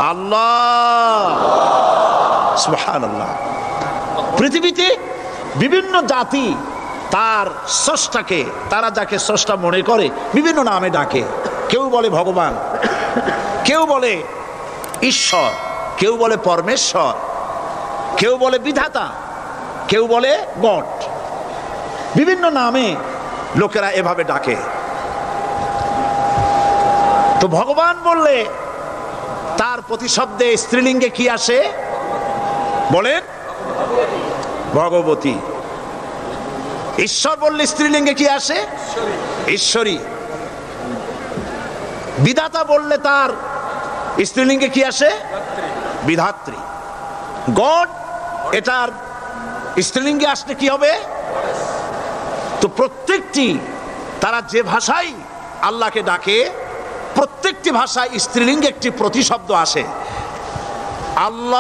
আল্লাহ, সুবহানাল্লাহ। পৃথিবীতে বিভিন্ন জাতি তার স্রষ্টাকে, তারা যাকে স্রষ্টা মনে করে বিভিন্ন নামে ডাকে। কেউ বলে ভগবান, কেউ বলে ঈশ্বর, কেউ বলে পরমেশ্বর, কেউ বলে বিধাতা, কেউ বলে গড। বিভিন্ন নামে লোকেরা এভাবে ডাকে। তো ভগবান বললে তার প্রতিশব্দে স্ত্রীলিঙ্গে কি আসে বলেন? ভগবতী। ঈশ্বর বললে স্ত্রীলিঙ্গে কি আসে? ঈশ্বরী। বিধাতা বললে তার স্ত্রীলিঙ্গে কি আসে? বিধাত্রী। গড, এটার স্ত্রীলিঙ্গে আসলে কি হবে? তো প্রত্যেকটি তারা যে ভাষায় আল্লাহকে ডাকে, প্রত্যেকটি ভাষায় স্ত্রীলিঙ্গে একটি প্রতিশব্দ আসে। আল্লাহ